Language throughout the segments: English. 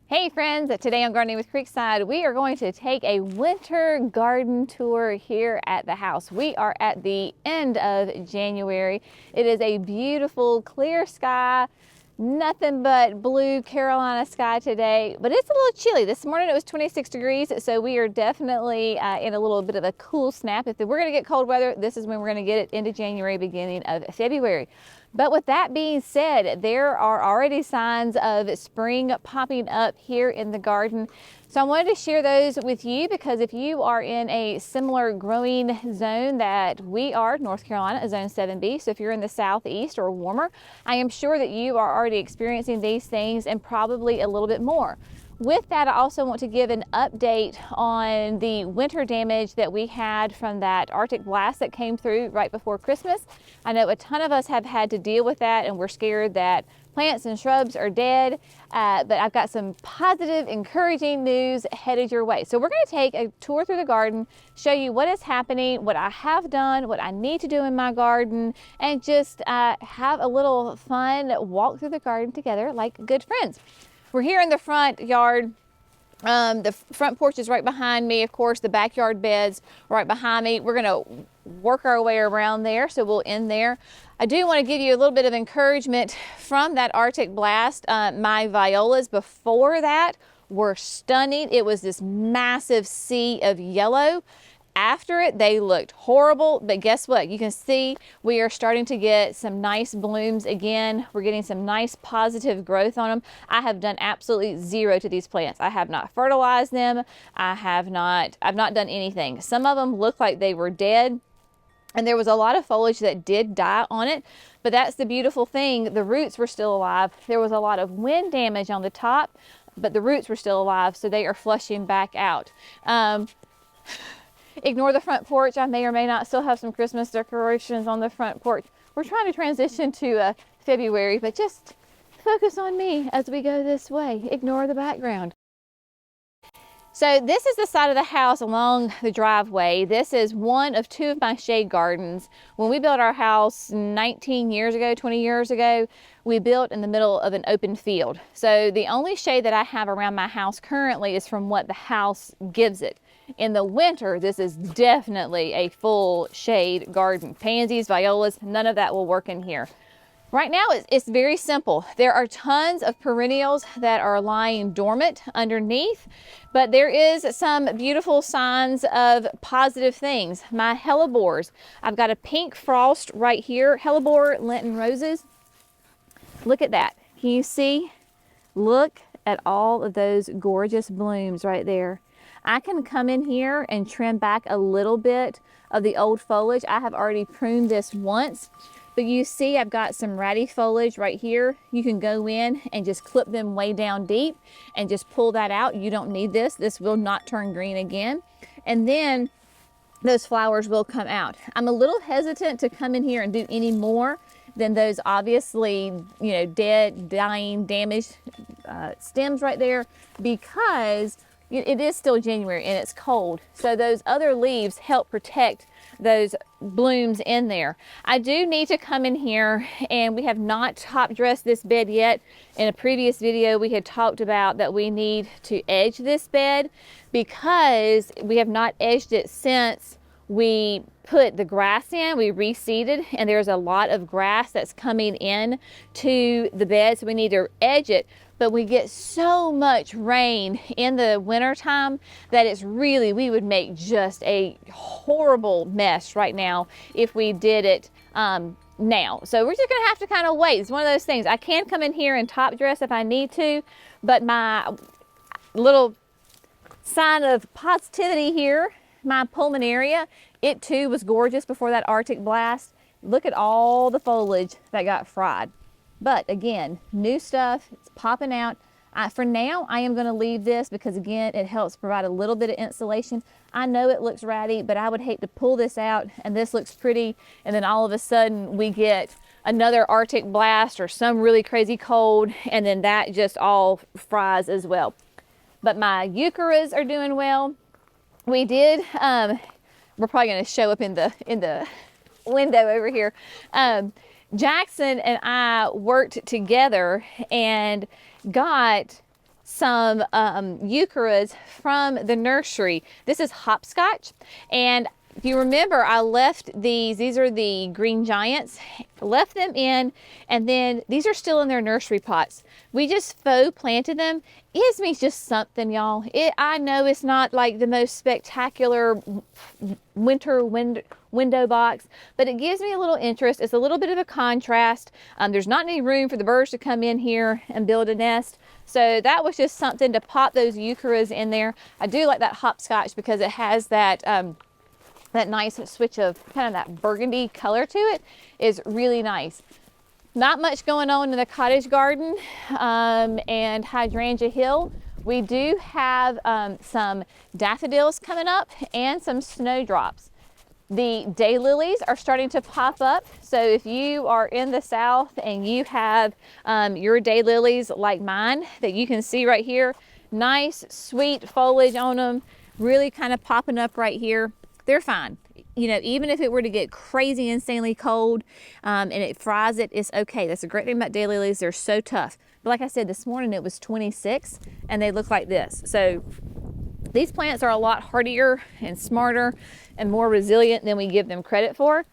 Hey friends, today on Gardening with Creekside, we are going to take a winter garden tour here at the house. We are at the end of January. It is a beautiful clear sky, nothing but blue Carolina sky today, but it's a little chilly. This morning it was 26 degrees, so we are definitely in a little bit of a cool snap. If we're going to get cold weather, this is when we're going to get it into January, beginning of February. But with that being said, there are already signs of spring popping up here in the garden. So I wanted to share those with you because if you are in a similar growing zone that we are, North Carolina, a zone 7B, so if you're in the southeast or warmer, I am sure that you are already experiencing these things and probably a little bit more. With that, I also want to give an update on the winter damage that we had from that Arctic blast that came through right before Christmas. I know a ton of us have had to deal with that and we're scared that plants and shrubs are dead, but I've got some positive, encouraging news headed your way. So we're going to take a tour through the garden, show you what is happening, what I have done, what I need to do in my garden, and just have a little fun walk through the garden together like good friends. We're here in the front yard. The front porch is right behind me. Of course, the backyard bed's right behind me. We're going to work our way around there, so we'll end there. I do want to give you a little bit of encouragement from that Arctic blast. My violas before that were stunning. It was this massive sea of yellow. After it, they looked horrible, but guess what? You can see we are starting to get some nice blooms again. We're getting some nice positive growth on them. I have done absolutely zero to these plants. I have not fertilized them. I've not done anything. Some of them look like they were dead, and there was a lot of foliage that did die on it, but that's the beautiful thing. The roots were still alive. There was a lot of wind damage on the top, but the roots were still alive, so they are flushing back out. Ignore the front porch. I may or may not still have some Christmas decorations on the front porch. We're trying to transition to February, but just focus on me as we go this way. Ignore the background. So this is the side of the house along the driveway. This is one of two of my shade gardens. When we built our house 19 years ago, 20 years ago, we built in the middle of an open field. So the only shade that I have around my house currently is from what the house gives it. In the winter, this is definitely a full shade garden. Pansies, violas, none of that will work in here. Right now, it's very simple. There are tons of perennials that are lying dormant underneath, but there is some beautiful signs of positive things. My hellebores, I've got a pink frost right here, hellebore Lenten roses. Look at that. Can you see? Look at all of those gorgeous blooms right there. I can come in here and trim back a little bit of the old foliage. I have already pruned this once, but you see I've got some ratty foliage right here. You can go in and just clip them way down deep and just pull that out. You don't need this. This will not turn green again. And then those flowers will come out. I'm a little hesitant to come in here and do any more than those obviously, you know, dead, dying, damaged stems right there, because it is still January and it's cold. So those other leaves help protect those blooms in there. I do need to come in here, and we have not top dressed this bed yet. In a previous video, we had talked about that we need to edge this bed because we have not edged it since we put the grass in. We reseeded, and there's a lot of grass that's coming in to the bed, so we need to edge it. But we get so much rain in the winter time that it's really, we would make just a horrible mess right now if we did it now. So we're just gonna have to kind of wait. It's one of those things. I can come in here and top dress if I need to, but my little sign of positivity here, my pulmonaria, it too was gorgeous before that Arctic blast. Look at all the foliage that got fried. But again, new stuff, it's popping out. For now, I am going to leave this because again, it helps provide a little bit of insulation. I know it looks ratty, but I would hate to pull this out and this looks pretty, and then all of a sudden we get another Arctic blast or some really crazy cold, and then that just all fries as well. But my eucharis are doing well. We did, we're probably going to show up in the window over here. Jackson and I worked together and got some eucharis from the nursery. This is hopscotch, and if you remember, I left these are the green giants, left them in, and then these are still in their nursery pots. We just faux planted them. It gives me just something, y'all. I know it's not like the most spectacular winter window box, but it gives me a little interest. It's a little bit of a contrast. There's not any room for the birds to come in here and build a nest. So that was just something to pop those eucharis in there. I do like that hopscotch because it has that that nice switch of kind of that burgundy color to it. Is really nice. Not much going on in the cottage garden and Hydrangea Hill. We do have some daffodils coming up and some snowdrops. The daylilies are starting to pop up. So if you are in the south and you have your daylilies like mine that you can see right here, nice sweet foliage on them, really kind of popping up right here. They're fine. You know, even if it were to get crazy insanely cold and it fries it, it's okay. That's the great thing about daylilies. They're so tough. But like I said, this morning it was 26 and they look like this. So these plants are a lot hardier and smarter and more resilient than we give them credit for.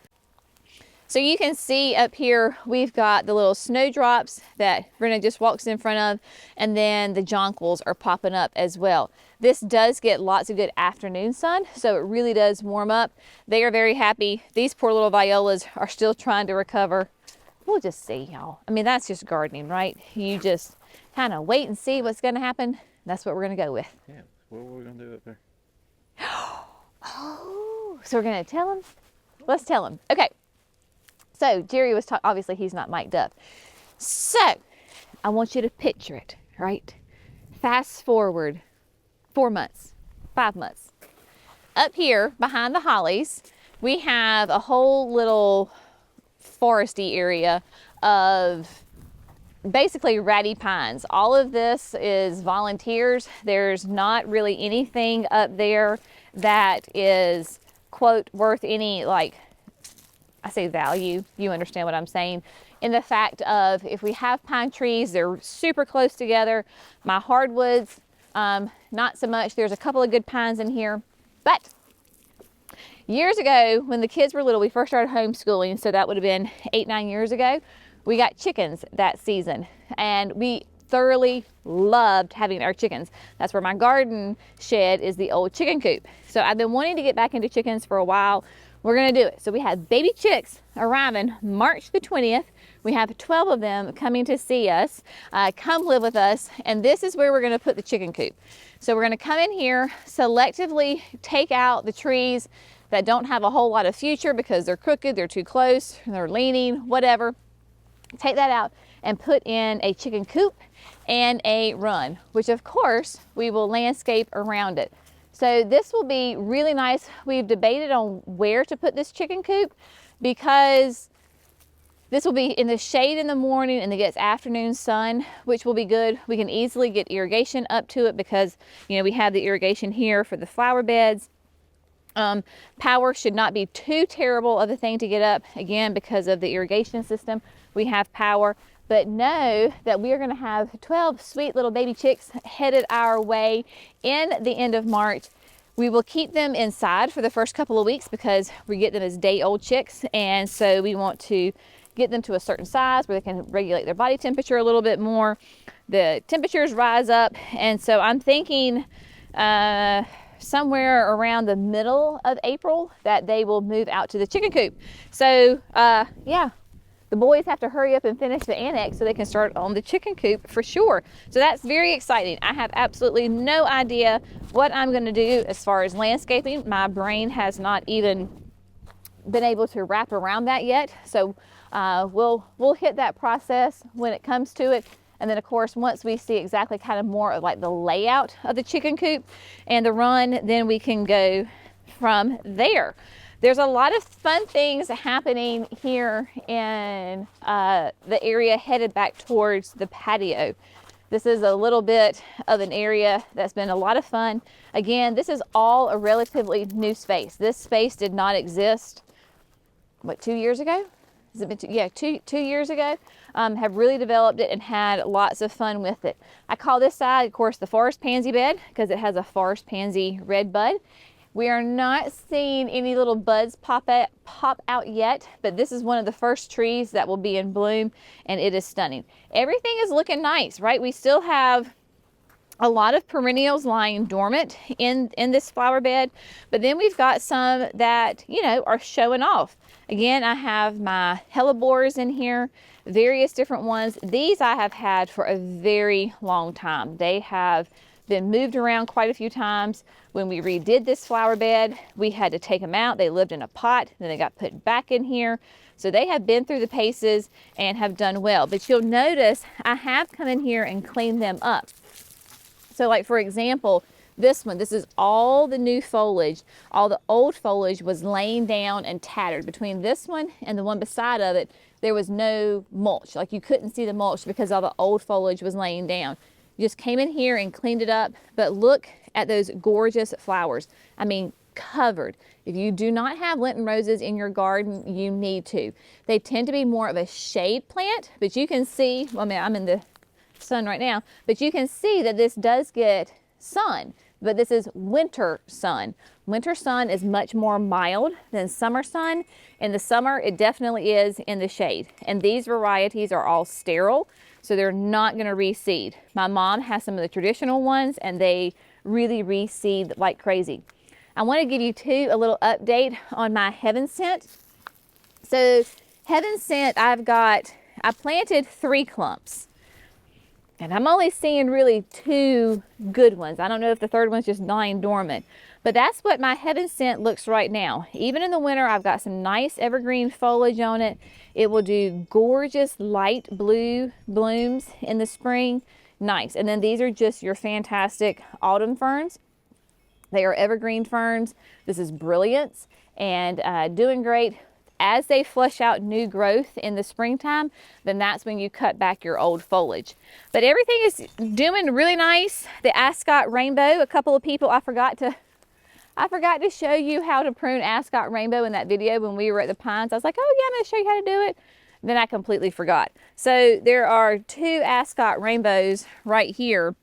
So you can see up here, we've got the little snowdrops that Brenna just walks in front of, and then the jonquils are popping up as well. This does get lots of good afternoon sun, so it really does warm up. They are very happy. These poor little violas are still trying to recover. We'll just see, y'all. I mean, that's just gardening, right? You just kind of wait and see what's going to happen. That's what we're going to go with. Yeah, what are we going to do up there? Oh, so we're going to tell him? Let's tell him. Okay. So Jerry was talking, obviously he's not mic'd up. So I want you to picture it, right? Fast forward 4 months, 5 months. Up here behind the hollies, we have a whole little foresty area of basically ratty pines. All of this is volunteers. There's not really anything up there that is, quote, worth any, like, I say value, you understand what I'm saying, in the fact of if we have pine trees, they're super close together. My hardwoods, not so much. There's a couple of good pines in here. But years ago, when the kids were little, we first started homeschooling, so that would have been 8-9 years ago. We got chickens that season, and we thoroughly loved having our chickens. That's where my garden shed is, the old chicken coop. So I've been wanting to get back into chickens for a while. We're gonna do it. So we have baby chicks arriving March the 20th. We have 12 of them coming to see us, come live with us, and this is where we're gonna put the chicken coop. So we're gonna come in here, selectively take out the trees that don't have a whole lot of future because they're crooked, they're too close, they're leaning, whatever. Take that out and put in a chicken coop and a run, which of course we will landscape around it. So this will be really nice. We've debated on where to put this chicken coop because this will be in the shade in the morning and it gets afternoon sun, which will be good. We can easily get irrigation up to it because, you know, we have the irrigation here for the flower beds. Power should not be too terrible of a thing to get up, again, because of the irrigation system. We have power, but know that we are going to have 12 sweet little baby chicks headed our way in the end of March. We will keep them inside for the first couple of weeks because we get them as day-old chicks, and so we want to get them to a certain size where they can regulate their body temperature a little bit more. The temperatures rise up, and so I'm thinking somewhere around the middle of April that they will move out to the chicken coop. So yeah, the boys have to hurry up and finish the annex so they can start on the chicken coop for sure. So that's very exciting. I have absolutely no idea what I'm going to do as far as landscaping. My brain has not even been able to wrap around that yet. So we'll hit that process when it comes to it. And then of course, once we see exactly kind of more of like the layout of the chicken coop and the run, then we can go from there. There's a lot of fun things happening here in the area headed back towards the patio. This is a little bit of an area that's been a lot of fun. Again, this is all a relatively new space. This space did not exist, what, 2 years ago? has it been two years ago, have really developed it and had lots of fun with it. I call this side, of course, the forest pansy bed because it has a forest pansy red bud. We are not seeing any little buds pop out yet, but this is one of the first trees that will be in bloom, and it is stunning. Everything is looking nice, right? We still have a lot of perennials lying dormant in this flower bed, but then we've got some that, you know, are showing off. Again, I have my hellebores in here, various different ones. These I have had for a very long time. They have been moved around quite a few times. When we redid this flower bed, we had to take them out. They lived in a pot, then they got put back in here. So they have been through the paces and have done well. But you'll notice I have come in here and cleaned them up. So like for example, this one, this is all the new foliage. All the old foliage was laying down and tattered. Between this one and the one beside of it, there was no mulch. Like you couldn't see the mulch because all the old foliage was laying down. You just came in here and cleaned it up, but look at those gorgeous flowers. I mean, covered. If you do not have Lenten roses in your garden, you need to. They tend to be more of a shade plant, but you can see, well, I mean, I'm in the sun right now, but you can see that this does get sun, but this is winter sun. Winter sun is much more mild than summer sun. In the summer, it definitely is in the shade. And these varieties are all sterile, so they're not going to reseed. My mom has some of the traditional ones, and they really reseed like crazy. I want to give you a little update on my heaven sent. So heaven sent, I planted 3 clumps. And I'm only seeing really 2 good ones. I don't know if the third one's just lying dormant. But that's what my heaven sent looks right now. Even in the winter, I've got some nice evergreen foliage on it. It will do gorgeous light blue blooms in the spring. Nice. And then these are just your fantastic autumn ferns. They are evergreen ferns. This is Brilliance and doing great. As they flush out new growth in the springtime, then that's when you cut back your old foliage. But everything is doing really nice. The Ascot Rainbow, a couple of people, I forgot to show you how to prune Ascot Rainbow in that video when we were at the Pines. I was like, oh yeah, I'm gonna show you how to do it. Then I completely forgot. So there are 2 Ascot Rainbows right here.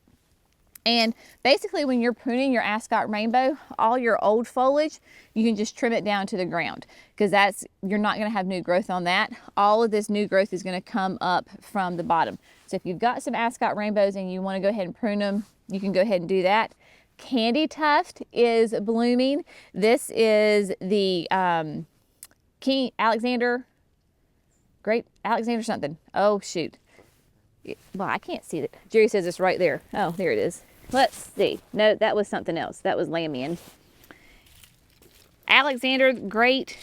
And basically when you're pruning your Ascot Rainbow, all your old foliage, you can just trim it down to the ground because you're not going to have new growth on that. All of this new growth is going to come up from the bottom. So if you've got some Ascot Rainbows and you want to go ahead and prune them, you can go ahead and do that. Candy Tuft is blooming. This is the King Alexander, Great Alexander something. Oh shoot. Well, I can't see it. Jerry says it's right there. Oh, there it is. Let's see. No, that was something else. That was Lamian. Alexander Great.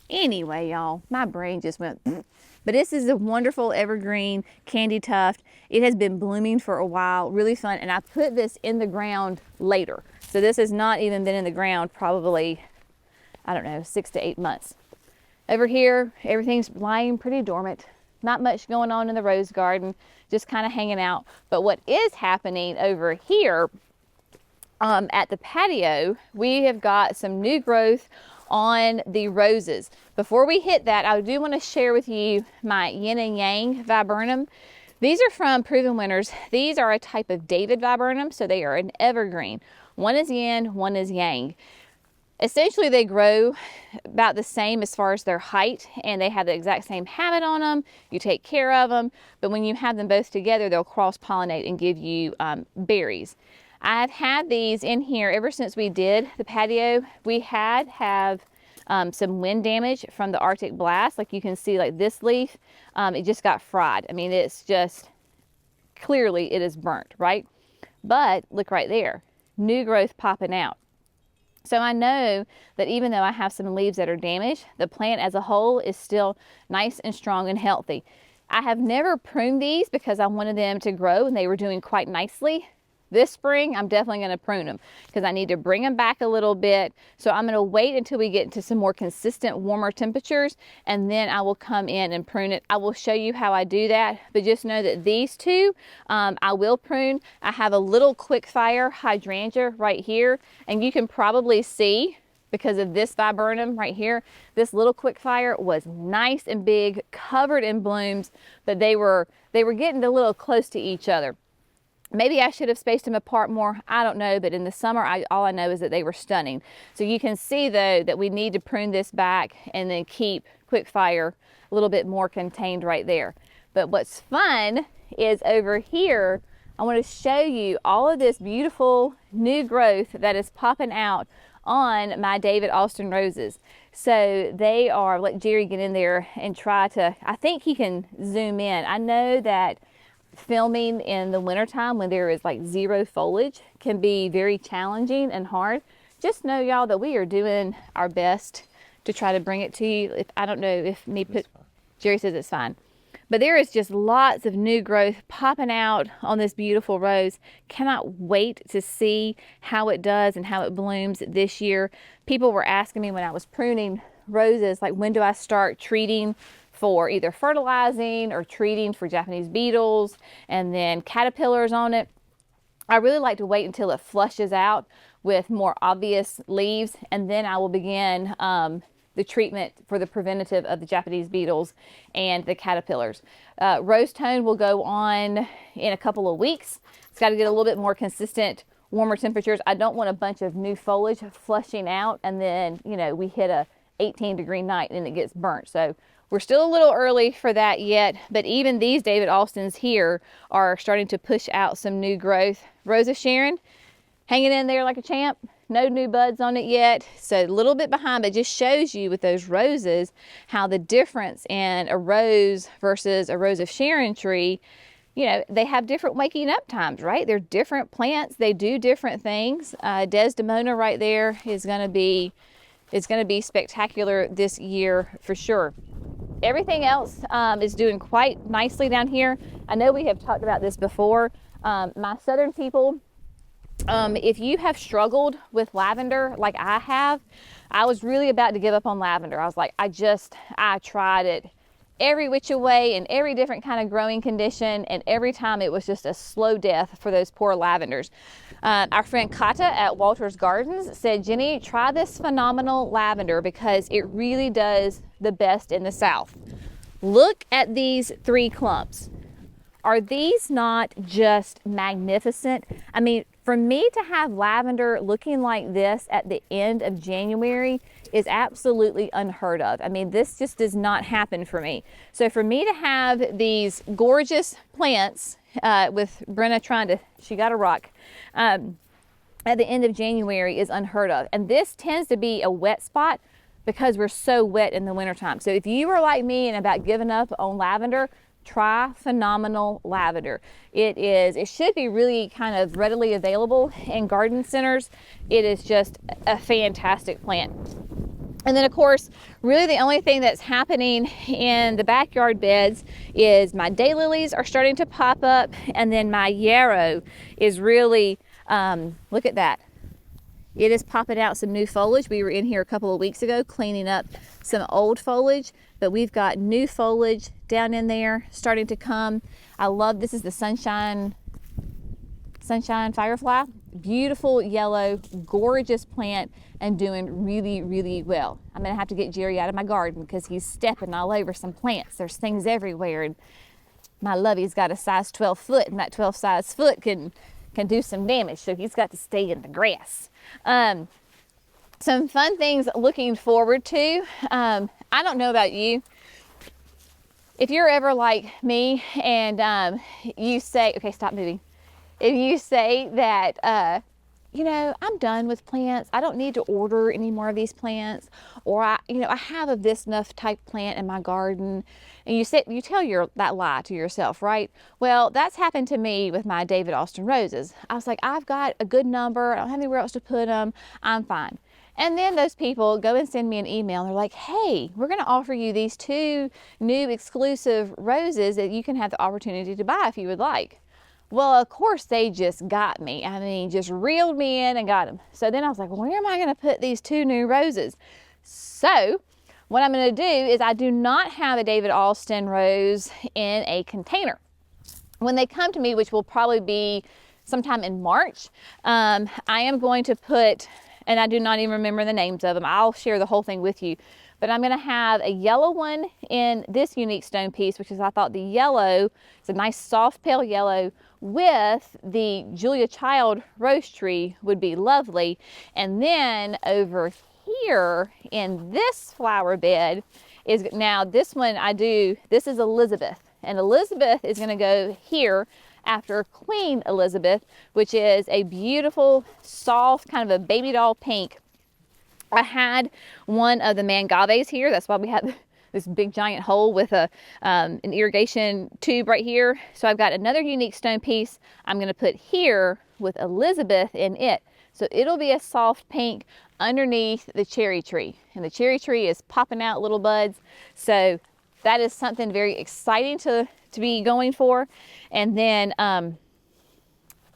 Anyway, y'all, my brain just went. But this is a wonderful evergreen Candy Tuft. It has been blooming for a while. Really fun. And I put this in the ground later. So this has not even been in the ground probably, I don't know, 6 to 8 months. Over here, everything's lying pretty dormant. Not much going on in the rose garden, just kind of hanging out. But what is happening over here at the patio, we have got some new growth on the roses. Before we hit that, I do want to share with you my yin and yang viburnum. These are from Proven Winners. These are a type of David viburnum, so they are an evergreen. One is yin, one is yang. Essentially, they grow about the same as far as their height, and they have the exact same habit on them. You take care of them, but when you have them both together, they'll cross-pollinate and give you berries. I've had these in here ever since we did the patio. We have some wind damage from the Arctic blast. Like you can see, like this leaf, it just got fried. I mean, it's just, clearly it is burnt, right? But look right there, new growth popping out. So I know that even though I have some leaves that are damaged, the plant as a whole is still nice and strong and healthy. I have never pruned these because I wanted them to grow and they were doing quite nicely. This spring, I'm definitely going to prune them because I need to bring them back a little bit. So I'm going to wait until we get into some more consistent warmer temperatures, and then I will come in and prune it. I will show you how I do that, but just know that these two I will prune. I have a little quick fire hydrangea right here, and you can probably see because of this viburnum right here. This little quickfire was nice and big, covered in blooms, but they were getting a little close to each other. Maybe I should have spaced them apart more. I don't know, but in the summer, all I know is that they were stunning. So you can see though that we need to prune this back and then keep quickfire a little bit more contained right there. But what's fun is over here, I want to show you all of this beautiful new growth that is popping out on my David Austin roses. So they are, let Jerry get in there and try to, I think he can zoom in. I know that filming in the wintertime when there is like zero foliage can be very challenging and hard. Just know, y'all, that we are doing our best to try to bring it to you. If I don't know if me put, Jerry says it's fine. But there is just lots of new growth popping out on this beautiful rose. Cannot wait to see how it does and how it blooms this year. People were asking me when I was pruning roses, like, when do I start treating for either fertilizing or treating for Japanese beetles and then caterpillars on it. I really like to wait until it flushes out with more obvious leaves, and then I will begin the treatment for the preventative of the Japanese beetles and the caterpillars. Rose tone will go on in a couple of weeks. It's got to get a little bit more consistent, warmer temperatures. I don't want a bunch of new foliage flushing out and then, you know, we hit a 18-degree night and it gets burnt. So we're still a little early for that yet, but even these David Austins here are starting to push out some new growth. Rose of Sharon, hanging in there like a champ. No new buds on it yet, so a little bit behind, but just shows you with those roses how the difference in a rose versus a Rose of Sharon tree, you know, they have different waking up times, right? They're different plants, they do different things. Desdemona right there is going to be spectacular this year for sure. Everything else is doing quite nicely down here. I know we have talked about this before. My southern people, if you have struggled with lavender like I have, I was really about to give up on lavender. I was like, I tried it every which way in every different kind of growing condition, and every time it was just a slow death for those poor lavenders. Our friend Kata at Walter's Gardens said, Jenny, try this phenomenal lavender because it really does the best in the South. Look at these 3 clumps. Are these not just magnificent? I mean, for me to have lavender looking like this at the end of January is absolutely unheard of. I mean, this just does not happen for me. So for me to have these gorgeous plants with Brenna trying to, she got a rock, at the end of January is unheard of. And this tends to be a wet spot because we're so wet in the wintertime. So if you are like me and about giving up on lavender, try Phenomenal Lavender. It should be really kind of readily available in garden centers. It is just a fantastic plant. And then of course, really the only thing that's happening in the backyard beds is my daylilies are starting to pop up, and then my yarrow is really, look at that. It is popping out some new foliage. We were in here a couple of weeks ago cleaning up some old foliage, but we've got new foliage down in there starting to come. I love, this is the sunshine firefly. Beautiful yellow, gorgeous plant, and doing really, really well. I'm gonna have to get Jerry out of my garden because he's stepping all over some plants. There's things everywhere, and my lovey's got a size 12 foot, and that 12 size foot can do some damage, so he's got to stay in the grass. Some fun things looking forward to. I don't know about you. If you're ever like me and you say, okay, stop moving. If you say that, you know, I'm done with plants, I don't need to order any more of these plants, or I have a this enough type plant in my garden, and you tell that lie to yourself, right? Well, that's happened to me with my David Austin roses. I was like, I've got a good number, I don't have anywhere else to put them, I'm fine. And then those people go and send me an email, and they're like, hey, we're gonna offer you these 2 new exclusive roses that you can have the opportunity to buy if you would like. Well, of course, they just got me. I mean, just reeled me in and got them. So then I was like, where am I going to put these 2 new roses? So what I'm going to do is, I do not have a David Austin rose in a container. When they come to me, which will probably be sometime in March, I am going to put and I do not even remember the names of them. I'll share the whole thing with you. But I'm gonna have a yellow one in this unique stone piece, which is, I thought the yellow, it's a nice soft pale yellow with the Julia Child rose tree would be lovely. And then over here in this flower bed is, now this one this is Elizabeth, and Elizabeth is gonna go here after Queen Elizabeth, which is a beautiful, soft, kind of a baby doll pink. I had one of the mangaves here. That's why we had this big giant hole with an irrigation tube right here. So I've got another unique stone piece I'm going to put here with Elizabeth in it. So it'll be a soft pink underneath the cherry tree. And the cherry tree is popping out little buds. So that is something very exciting to be going for. And then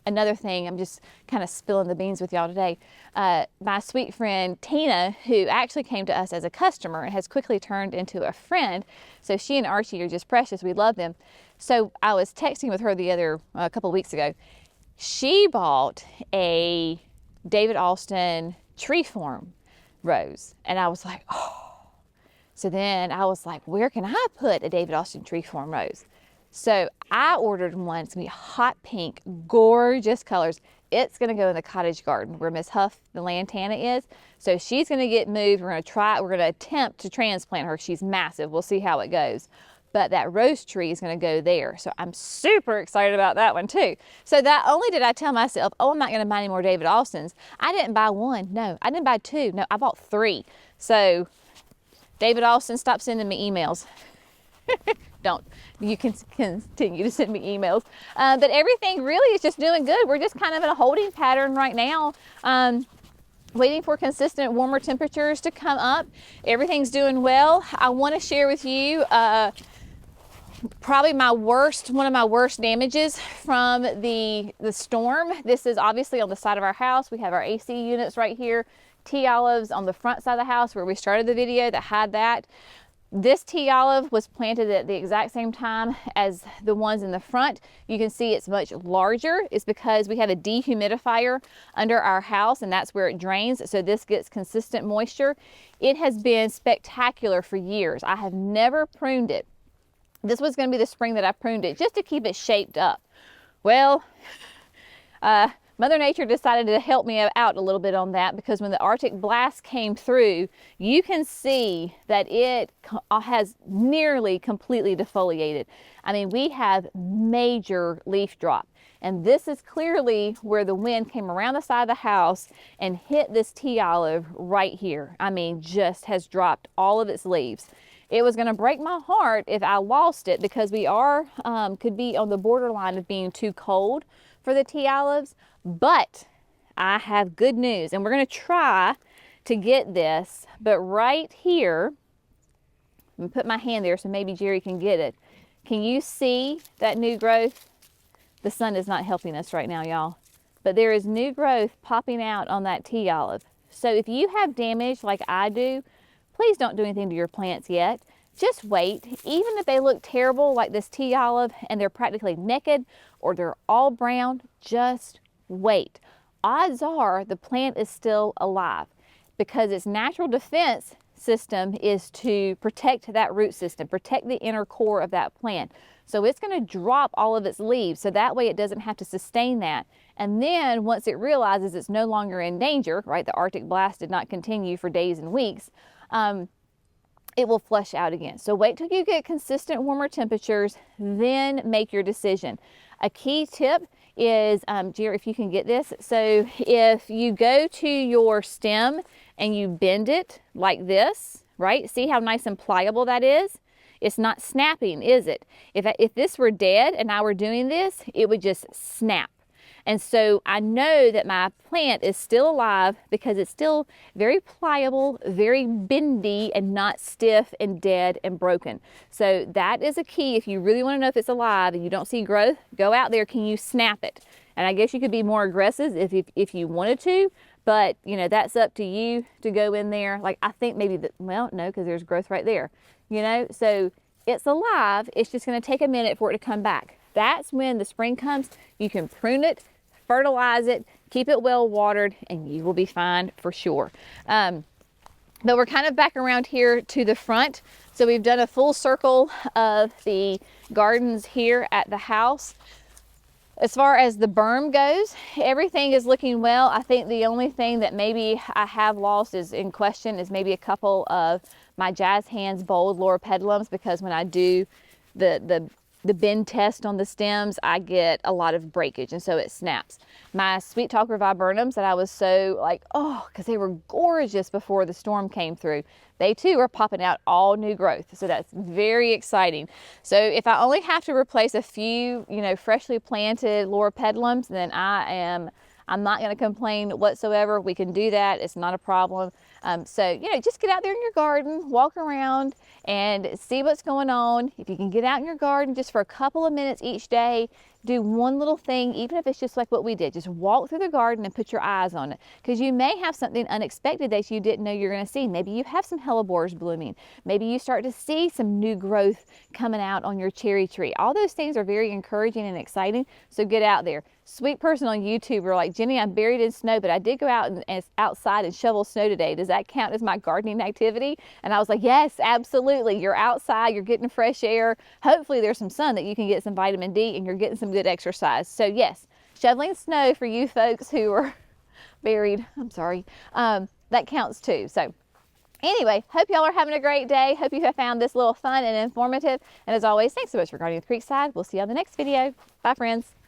another thing, I'm just kind of spilling the beans with y'all today. My sweet friend Tina, who actually came to us as a customer and has quickly turned into a friend. So she and Archie are just precious. We love them. So I was texting with her a couple of weeks ago. She bought a David Austin tree form rose. And I was like, oh. So then I was like, where can I put a David Austin tree form rose? So I ordered one. It's gonna be hot pink, gorgeous colors. It's gonna go in the cottage garden where Miss Huff, the lantana, is. So she's gonna get moved. We're gonna attempt to transplant her. She's massive. We'll see how it goes. But that rose tree is gonna go there. So I'm super excited about that one too. So not only did I tell myself, oh, I'm not gonna buy any more David Austins. I didn't buy one. No, I didn't buy two. No, I bought three. So David Austin, stop sending me emails. Don't. You can continue to send me emails. But everything really is just doing good. We're just kind of in a holding pattern right now, waiting for consistent warmer temperatures to come up. Everything's doing well. I want to share with you probably one of my worst damages from the storm. This is obviously on the side of our house. We have our AC units right here. Tea olives on the front side of the house where we started the video that had that. This tea olive was planted at the exact same time as the ones in the front. You can see it's much larger. It's because we have a dehumidifier under our house, and that's where it drains. So this gets consistent moisture. It has been spectacular for years. I have never pruned it. This was going to be the spring that I pruned it just to keep it shaped up. Well, Mother Nature decided to help me out a little bit on that, because when the Arctic blast came through, you can see that it has nearly completely defoliated. I mean, we have major leaf drop. And this is clearly where the wind came around the side of the house and hit this tea olive right here. I mean, just has dropped all of its leaves. It was going to break my heart if I lost it, because we could be on the borderline of being too cold for the tea olives. But I have good news, and we're going to try to get this. But right here, I'm going to put my hand there so maybe Jerry can get it. Can you see that new growth? The sun is not helping us right now, y'all. But there is new growth popping out on that tea olive. So if you have damage like I do, please don't do anything to your plants yet. Just wait. Even if they look terrible like this tea olive and they're practically naked or they're all brown, just wait. Odds are the plant is still alive, because its natural defense system is to protect that root system, protect the inner core of that plant. So it's going to drop all of its leaves, so that way it doesn't have to sustain that. And then once it realizes it's no longer in danger, right, the Arctic blast did not continue for days and weeks, it will flush out again. So wait till you get consistent warmer temperatures, then make your decision. A key tip is, Jerry, if you can get this. So if you go to your stem and you bend it like this, right? See how nice and pliable that is? It's not snapping, is it? If this were dead and I were doing this, it would just snap. And so I know that my plant is still alive because it's still very pliable, very bendy, and not stiff and dead and broken. So that is a key. If you really want to know if it's alive and you don't see growth, go out there. Can you snap it? And I guess you could be more aggressive if you wanted to, but you know, that's up to you to go in there. Like I think maybe well, no, because there's growth right there, you know? So it's alive. It's just going to take a minute for it to come back. That's when the spring comes. You can prune it, fertilize it, keep it well watered, and you will be fine for sure. But we're kind of back around here to the front. So we've done a full circle of the gardens here at the house. As far as the berm goes, everything is looking well. I think the only thing that maybe I have lost is in question is maybe a couple of my Jazz Hands bold loropetalums, because when I do the bend test on the stems, I get a lot of breakage, and so it snaps. My sweet talker viburnums that I was so like, oh, because they were gorgeous before the storm came through, they too are popping out all new growth. So that's very exciting. So if I only have to replace a few, you know, freshly planted loropetalums, then I'm not going to complain whatsoever. We can do that. It's not a problem. So, you know, just get out there in your garden, walk around and see what's going on. If you can get out in your garden just for a couple of minutes each day, do one little thing, even if it's just like what we did. Just walk through the garden and put your eyes on it, because you may have something unexpected that you didn't know you're going to see. Maybe you have some hellebores blooming. Maybe you start to see some new growth coming out on your cherry tree. All those things are very encouraging and exciting. So get out there. Sweet person on YouTube were like, Jenny, I'm buried in snow, but I did go out and outside and shovel snow today. Does that count as my gardening activity? And I was like, yes, absolutely. You're outside, you're getting fresh air. Hopefully there's some sun that you can get some vitamin D, and you're getting some good exercise. So yes, shoveling snow for you folks who are buried, I'm sorry, that counts too. So anyway, hope y'all are having a great day. Hope you have found this little fun and informative. And as always, thanks so much for gardening with Creekside. We'll see you on the next video. Bye, friends.